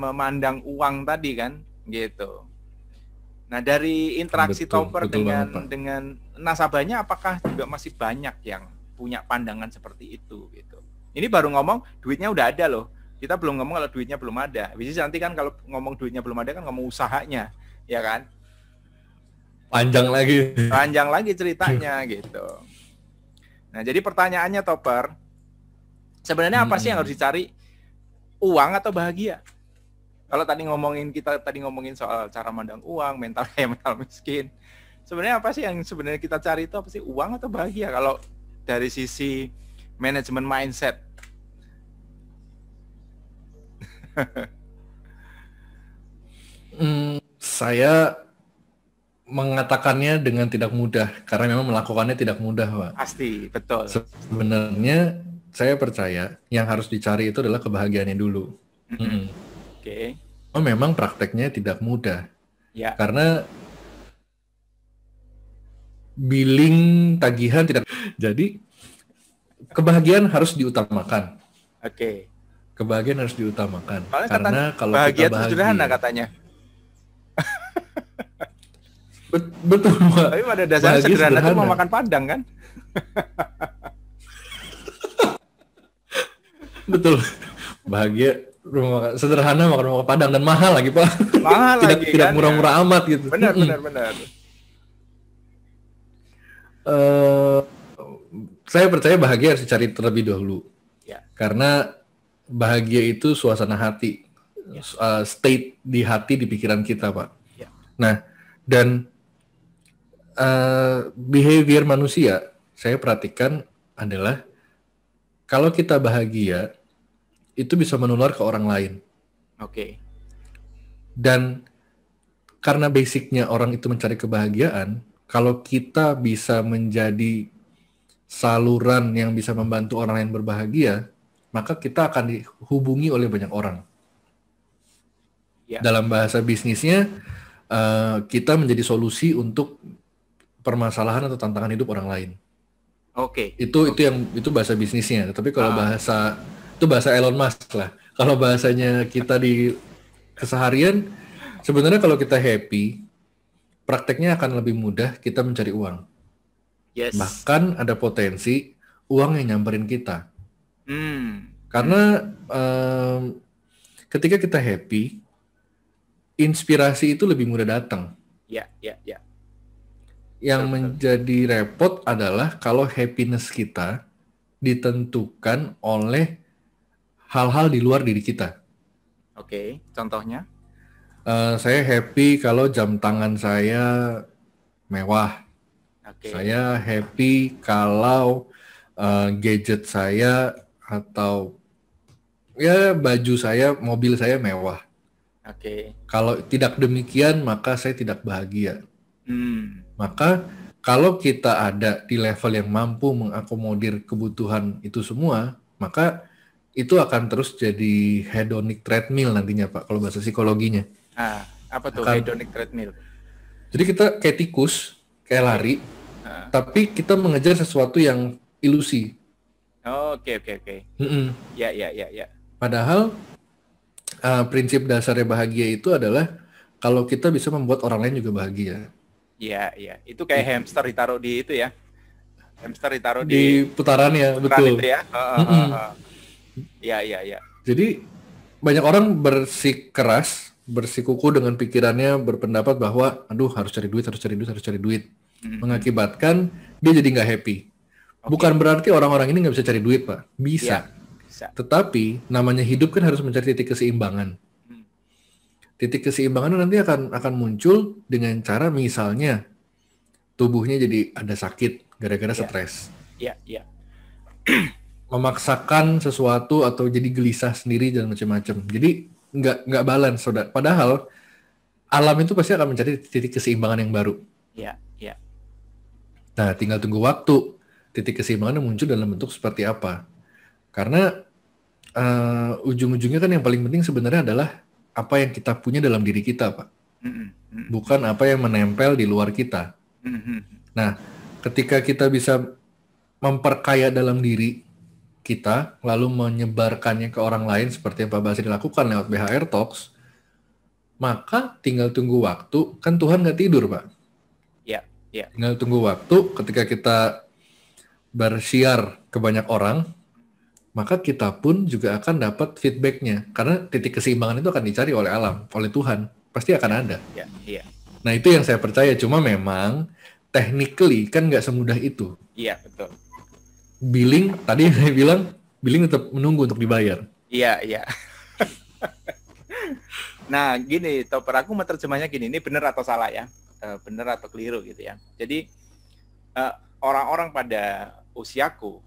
memandang uang tadi kan, gitu. Nah, dari interaksi Topper dengan nasabahnya, apakah juga masih banyak yang punya pandangan seperti itu gitu. Ini baru ngomong duitnya udah ada loh. Kita belum ngomong kalau duitnya belum ada. Habis nanti kan kalau ngomong duitnya belum ada kan ngomong usahanya, ya kan? Panjang lagi ceritanya gitu. Nah, jadi pertanyaannya Topper, sebenarnya apa sih yang harus dicari? Uang atau bahagia? Kalau kita tadi ngomongin soal cara mandang uang, mental miskin. Sebenarnya apa sih yang sebenarnya kita cari itu apa sih? Uang atau bahagia? Kalau dari sisi manajemen mindset. Saya mengatakannya dengan tidak mudah karena memang melakukannya tidak mudah, Pak. Pasti, betul. Sebenarnya saya percaya yang harus dicari itu adalah kebahagiaannya dulu. Oke. Memang prakteknya tidak mudah. Ya. Karena billing tagihan tidak. Jadi kebahagiaan harus diutamakan. Oke. Kebahagiaan harus diutamakan. Karena kalau bahagia kita bahagia, sederhana katanya. Betul, Pak. Tapi pada dasarnya sederhana itu mau makan padang kan? Betul. Bahagia sederhana makan padang dan mahal lagi, Pak. Mahal lagi tidak kan, murah-murah amat gitu. Benar. Saya percaya bahagia harus dicari terlebih dahulu. Ya. Karena bahagia itu suasana hati, state di hati, di pikiran kita, Pak. Ya. Nah, dan behavior manusia, saya perhatikan adalah kalau kita bahagia, itu bisa menular ke orang lain. Oke. Dan karena basicnya orang itu mencari kebahagiaan, kalau kita bisa menjadi saluran yang bisa membantu orang lain berbahagia, maka kita akan dihubungi oleh banyak orang. Ya. Dalam bahasa bisnisnya, kita menjadi solusi untuk permasalahan atau tantangan hidup orang lain. Oke. Itu bahasa bisnisnya. Tapi kalau itu bahasa Elon Musk lah. Kalau bahasanya kita di keseharian, sebenarnya kalau kita happy, prakteknya akan lebih mudah kita mencari uang. Yes. Bahkan ada potensi uang yang nyamperin kita. Karena ketika kita happy, inspirasi itu lebih mudah datang. Ya. Yang menjadi repot adalah kalau happiness kita ditentukan oleh hal-hal di luar diri kita. Oke, contohnya? Saya happy kalau jam tangan saya mewah. Oke. Saya happy kalau gadget saya atau ya baju saya, mobil saya mewah. Oke. Kalau tidak demikian, maka saya tidak bahagia. Maka kalau kita ada di level yang mampu mengakomodir kebutuhan itu semua, maka itu akan terus jadi hedonic treadmill nantinya, Pak, kalau bahasa psikologinya. Apa tuh hedonic treadmill? Jadi kita kayak tikus, kayak lari, tapi kita mengejar sesuatu yang ilusi. Oke. Ya. Padahal prinsip dasarnya bahagia itu adalah kalau kita bisa membuat orang lain juga bahagia. Iya. Itu kayak hamster ditaruh di itu ya. Hamster ditaruh di putarannya, betul. Itu ya. Iya. Jadi banyak orang bersikuku dengan pikirannya, berpendapat bahwa aduh harus cari duit. Mengakibatkan dia jadi nggak happy. Bukan berarti orang-orang ini nggak bisa cari duit, Pak. Bisa. Tetapi namanya hidup kan harus mencari titik keseimbangan. Titik keseimbangan nanti akan muncul dengan cara misalnya tubuhnya jadi ada sakit gara-gara stres. Iya. Memaksakan sesuatu atau jadi gelisah sendiri dan macam-macam. Jadi nggak balance, saudara. Padahal alam itu pasti akan mencari titik keseimbangan yang baru. Iya. Nah, tinggal tunggu waktu titik keseimbangan muncul dalam bentuk seperti apa. Karena ujung-ujungnya kan yang paling penting sebenarnya adalah apa yang kita punya dalam diri kita, Pak. Bukan apa yang menempel di luar kita. Nah, ketika kita bisa memperkaya dalam diri, kita lalu menyebarkannya ke orang lain seperti yang Pak Basri lakukan lewat BHR Talks, maka tinggal tunggu waktu. Kan Tuhan nggak tidur, Pak. Iya, iya. Tinggal tunggu waktu ketika kita bersiar ke banyak orang, maka kita pun juga akan dapat feedbacknya. Karena titik keseimbangan itu akan dicari oleh alam, oleh Tuhan. Pasti akan ada. Iya, iya. Nah, itu yang saya percaya. Cuma memang technically kan nggak semudah itu. Iya, betul. Billing, tadi saya bilang, billing tetap menunggu untuk dibayar. Iya, iya. Nah, gini, Topper, aku menerjemahnya gini, ini benar atau salah ya? Benar atau keliru gitu ya. Jadi, orang-orang pada usiaku,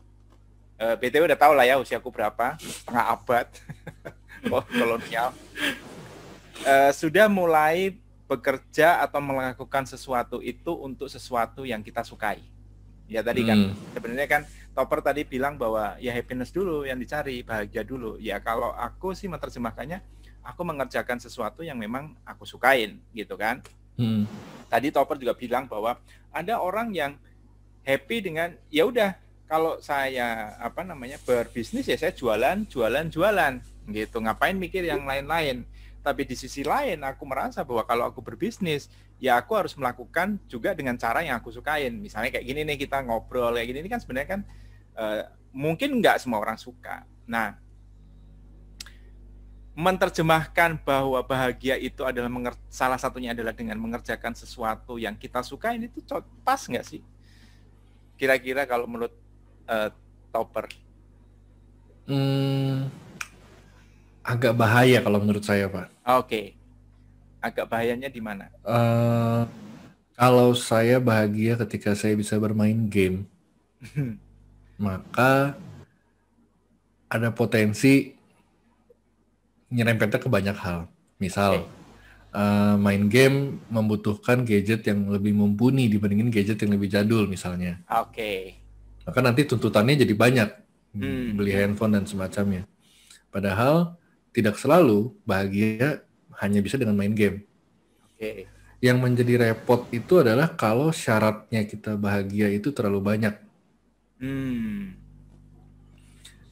BTW udah tahu lah ya usiaku berapa, setengah abad, kolonial, sudah mulai bekerja atau melakukan sesuatu itu untuk sesuatu yang kita sukai. Ya tadi kan, sebenarnya kan Topper tadi bilang bahwa ya happiness dulu yang dicari, bahagia dulu. Ya kalau aku sih menerjemahkannya, aku mengerjakan sesuatu yang memang aku sukain, gitu kan. Tadi Topper juga bilang bahwa ada orang yang happy dengan, ya udah, kalau saya berbisnis ya saya jualan, gitu. Ngapain mikir yang lain-lain? Tapi di sisi lain aku merasa bahwa kalau aku berbisnis, ya aku harus melakukan juga dengan cara yang aku sukain. Misalnya kayak gini nih, kita ngobrol kayak gini, ini kan sebenarnya kan mungkin nggak semua orang suka. Nah, menerjemahkan bahwa bahagia itu adalah salah satunya adalah dengan mengerjakan sesuatu yang kita sukain, itu pas nggak sih? Kira-kira kalau menurut Topper? Agak bahaya kalau menurut saya, Pak. Oke. Agak bahayanya di mana? Kalau saya bahagia ketika saya bisa bermain game, maka ada potensi nyerempetnya ke banyak hal. Misal, main game membutuhkan gadget yang lebih mumpuni dibandingin gadget yang lebih jadul misalnya. Oke. Maka nanti tuntutannya jadi banyak, beli handphone dan semacamnya. Padahal tidak selalu bahagia hanya bisa dengan main game. Oke. Yang menjadi repot itu adalah kalau syaratnya kita bahagia itu terlalu banyak.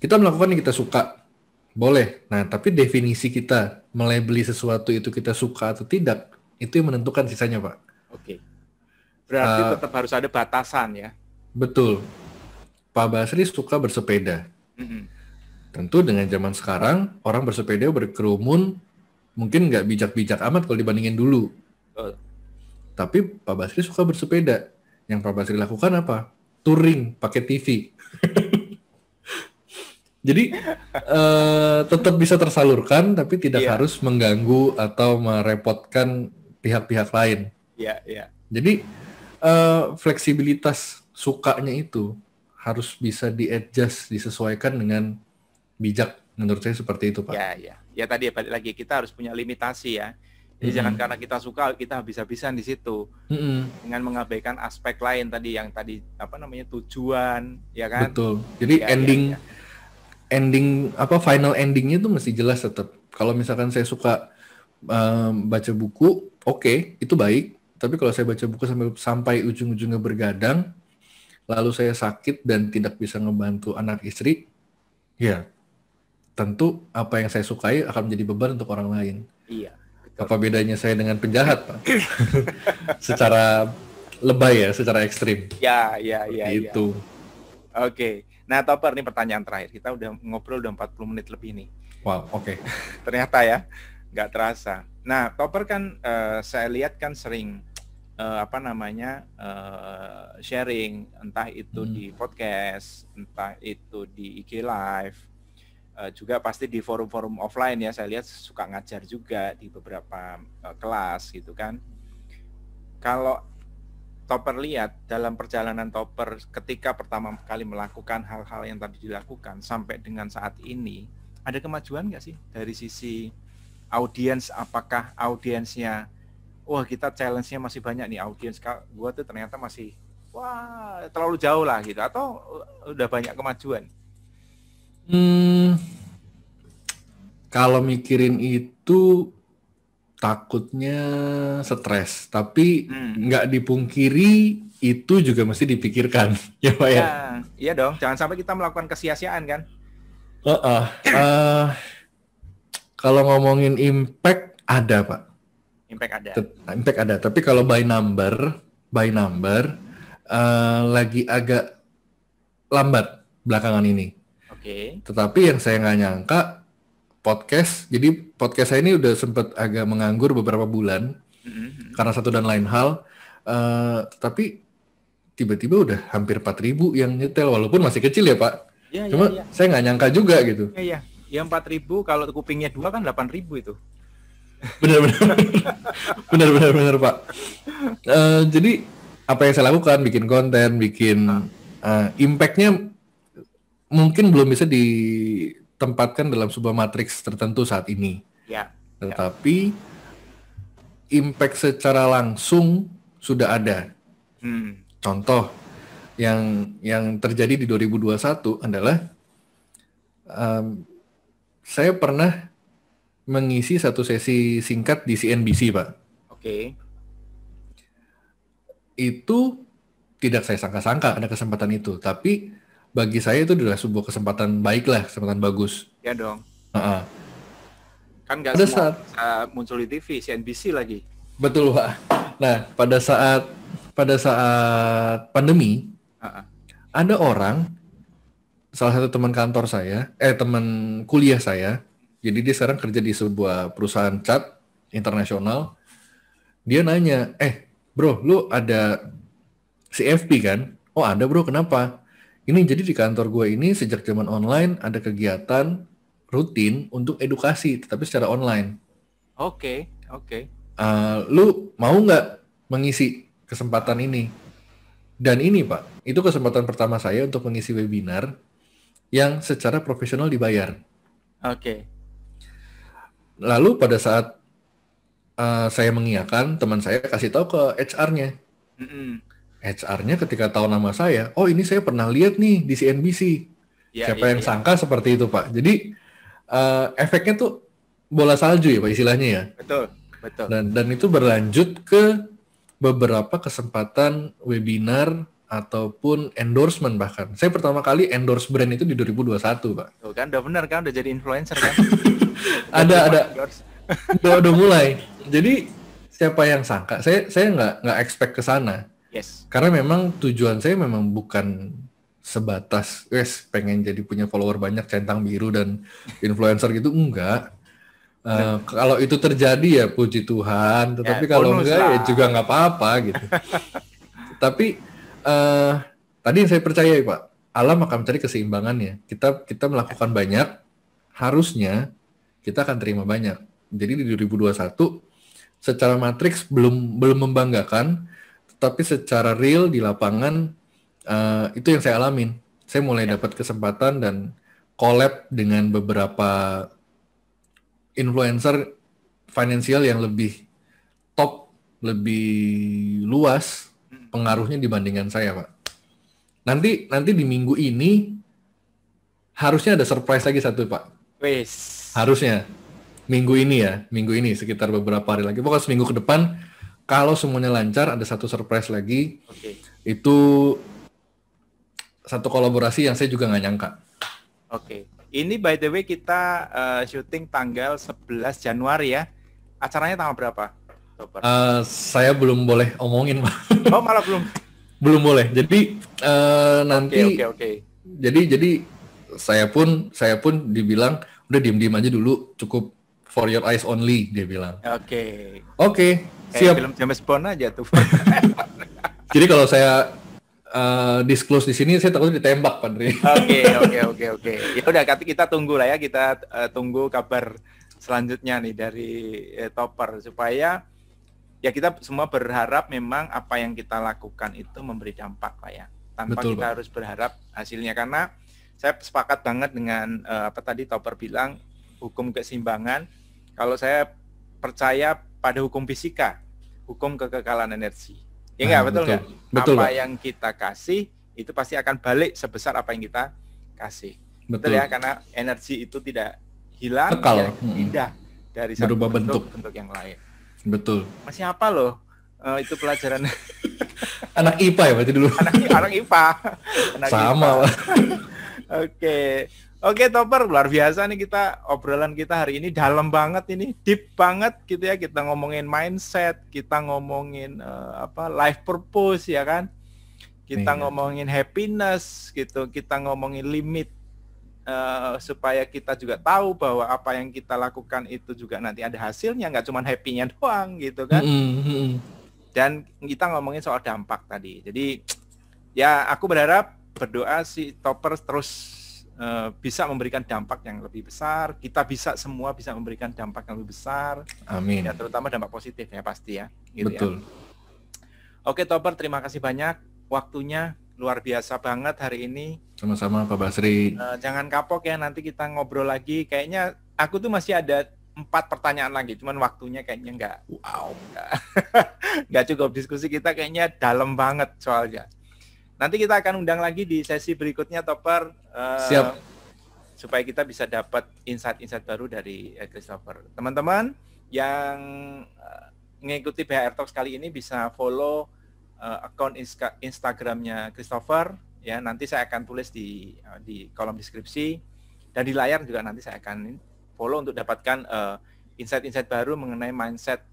Kita melakukan yang kita suka, boleh. Nah, tapi definisi kita melabeli sesuatu itu kita suka atau tidak, itu yang menentukan sisanya, Pak. Oke. Berarti tetap harus ada batasan ya? Betul. Pak Basri suka bersepeda. Tentu dengan zaman sekarang, orang bersepeda berkerumun, mungkin nggak bijak-bijak amat kalau dibandingin dulu. Tapi Pak Basri suka bersepeda. Yang Pak Basri lakukan apa? Touring, pakai TV. Jadi, tetap bisa tersalurkan, tapi tidak harus mengganggu atau merepotkan pihak-pihak lain. Iya. Jadi, fleksibilitas sukanya itu harus bisa di-adjust, disesuaikan dengan bijak, menurut saya seperti itu, Pak. Ya tadi balik lagi, kita harus punya limitasi ya. Jadi jangan karena kita suka kita habis-habisan di situ dengan mengabaikan aspek lain tadi yang tadi tujuan, ya kan? Betul. Jadi final endingnya itu mesti jelas tetap. Kalau misalkan saya suka baca buku, oke, itu baik. Tapi kalau saya baca buku sampai ujung-ujungnya bergadang, lalu saya sakit dan tidak bisa ngebantu anak istri, ya tentu apa yang saya sukai akan menjadi beban untuk orang lain. Iya. Betul. Apa bedanya saya dengan penjahat, Pak? Secara lebay ya, secara ekstrim. Ya. Itu. Oke. Nah, Topper, ini pertanyaan terakhir. Kita udah ngobrol 40 menit lebih nih. Wow, oke. Ternyata ya, nggak terasa. Nah, Topper kan saya lihat kan sering sharing, entah itu di podcast, entah itu di IG Live, juga pasti di forum-forum offline ya, saya lihat suka ngajar juga di beberapa kelas gitu kan. Kalau Topper lihat dalam perjalanan Topper ketika pertama kali melakukan hal-hal yang tadi dilakukan sampai dengan saat ini, ada kemajuan nggak sih dari sisi audiens? Apakah audiensnya, wah kita challenge-nya masih banyak nih, audiens gua tuh ternyata masih terlalu jauh lah gitu, atau udah banyak kemajuan? Kalau mikirin itu takutnya stres, tapi nggak dipungkiri itu juga mesti dipikirkan, ya Pak ya? Iya dong, jangan sampai kita melakukan kesia-siaan kan? Kalau ngomongin impact ada Pak. Impact ada, tapi kalau by number lagi agak lambat belakangan ini. Oke. Tetapi yang saya nggak nyangka jadi podcast saya ini udah sempat agak menganggur beberapa bulan karena satu dan lain hal. Tapi tiba-tiba udah hampir 4.000 yang nyetel, walaupun masih kecil ya Pak. Cuma saya nggak nyangka juga gitu. Iya. Ya 4.000 kalau kupingnya 2 kan 8.000 itu. Benar Pak. Jadi apa yang saya lakukan, bikin konten, impact-nya mungkin belum bisa ditempatkan dalam sebuah matriks tertentu saat ini. Ya. Tetapi impact secara langsung sudah ada. Contoh yang terjadi di 2021 adalah saya pernah mengisi satu sesi singkat di CNBC, Pak. Oke. Itu tidak saya sangka-sangka ada kesempatan itu, tapi bagi saya itu adalah sebuah kesempatan baik lah, kesempatan bagus. Ya dong. Kan nggak semua saat muncul di TV, CNBC lagi. Betul, Pak. Nah, pada saat pandemi, ada orang, salah satu teman kantor saya, teman kuliah saya, jadi dia sekarang kerja di sebuah perusahaan cat internasional. Dia nanya, bro, lu ada CFP kan? Oh ada bro, kenapa? Ini jadi di kantor gue ini sejak zaman online ada kegiatan rutin untuk edukasi, tetapi secara online. Oke. Lu mau nggak mengisi kesempatan ini? Dan ini Pak, itu kesempatan pertama saya untuk mengisi webinar yang secara profesional dibayar. Oke. Lalu pada saat saya mengiyakan, teman saya kasih tahu ke HR-nya. HR-nya ketika tahu nama saya, oh ini saya pernah lihat nih di CNBC. Siapa yang sangka seperti itu Pak. Jadi efeknya tuh bola salju ya Pak istilahnya ya. Betul. Dan itu berlanjut ke beberapa kesempatan webinar ataupun endorsement bahkan. Saya pertama kali endorse brand itu di 2021 Pak. Tuh kan udah benar kan, udah jadi influencer kan. ada udah mulai. Jadi siapa yang sangka? Saya nggak expect ke sana. Yes. Karena memang tujuan saya memang bukan sebatas pengen jadi punya follower banyak, centang biru dan influencer gitu, enggak. Kalau itu terjadi ya puji Tuhan, tetapi kalau enggak ya juga nggak apa-apa gitu. Tapi tadi yang saya percaya Pak, alam akan mencari keseimbangannya. Kita melakukan banyak, harusnya kita akan terima banyak. Jadi di 2021 secara matriks belum membanggakan, tetapi secara real di lapangan itu yang saya alamin. Saya mulai dapat kesempatan dan collab dengan beberapa influencer finansial yang lebih top, lebih luas pengaruhnya dibandingkan saya, Pak. Nanti di minggu ini harusnya ada surprise lagi satu, Pak. Harusnya minggu ini sekitar beberapa hari lagi. Pokoknya seminggu ke depan kalau semuanya lancar ada satu surprise lagi. Itu satu kolaborasi yang saya juga nggak nyangka. Ini by the way kita syuting tanggal 11 Januari ya. Acaranya tanggal berapa? Saya belum boleh omongin, Pak. Oh, malah belum. Belum boleh. Jadi nanti. Oke. Jadi saya pun dibilang udah diem aja dulu, cukup for your eyes only, dia bilang. Oke. Siap. Film James Bond aja tuh. Jadi kalau saya disclose di sini, saya takut ditembak, Pak Dri. Oke. Ya udah, kita tunggu lah ya, kita tunggu kabar selanjutnya nih dari Topper, supaya ya kita semua berharap memang apa yang kita lakukan itu memberi dampak lah ya, tanpa Betul, kita Pak. Harus berharap hasilnya, karena saya sepakat banget dengan apa tadi Topper bilang, hukum keseimbangan. Kalau saya percaya pada hukum fisika, hukum kekekalan energi. Ya nggak, betul nggak? Apa Pak. Yang kita kasih itu pasti akan balik sebesar apa yang kita kasih. Betul ya, karena energi itu tidak hilang, ya, pindah dari satu bentuk yang lain. Betul. Masih apa loh itu pelajaran? Anak IPA ya berarti dulu. Anak IPA. Anak Sama. IPA. Oke, Topper, luar biasa nih obrolan kita hari ini dalam banget ini, deep banget gitu ya. Kita ngomongin mindset, kita ngomongin life purpose ya kan. Kita ngomongin happiness gitu, kita ngomongin limit supaya kita juga tahu bahwa apa yang kita lakukan itu juga nanti ada hasilnya, nggak cuma happy-nya doang gitu kan. Dan kita ngomongin soal dampak tadi. Jadi ya aku berdoa si Topper terus bisa memberikan dampak yang lebih besar. Kita semua bisa memberikan dampak yang lebih besar. Amin. Ya, terutama dampak positif ya pasti ya. Gitu. Betul. Ya. Oke Topper, terima kasih banyak waktunya, luar biasa banget hari ini. Sama-sama Pak Basri. Jangan kapok ya, nanti kita ngobrol lagi. Kayaknya aku tuh masih ada 4 pertanyaan lagi, cuman waktunya kayaknya nggak cukup. Diskusi kita kayaknya dalam banget soalnya. Nanti kita akan undang lagi di sesi berikutnya, Topper. Siap. Supaya kita bisa dapat insight-insight baru dari Christopher. Teman-teman yang mengikuti BHR Talks kali ini bisa follow akun Instagramnya Christopher. Ya, nanti saya akan tulis di kolom deskripsi. Dan di layar juga nanti saya akan follow untuk dapatkan insight-insight baru mengenai mindset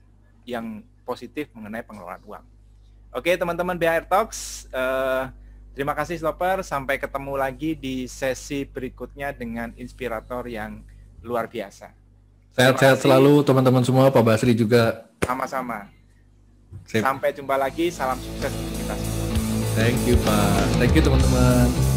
yang positif mengenai pengelolaan uang. Oke teman-teman BHR Talks, terima kasih Topper, sampai ketemu lagi di sesi berikutnya dengan inspirator yang luar biasa. Sehat-sehat selalu teman-teman semua, Pak Basri juga. Sama-sama. Sip. Sampai jumpa lagi, salam sukses untuk kita semua. Thank you Pak, thank you teman-teman.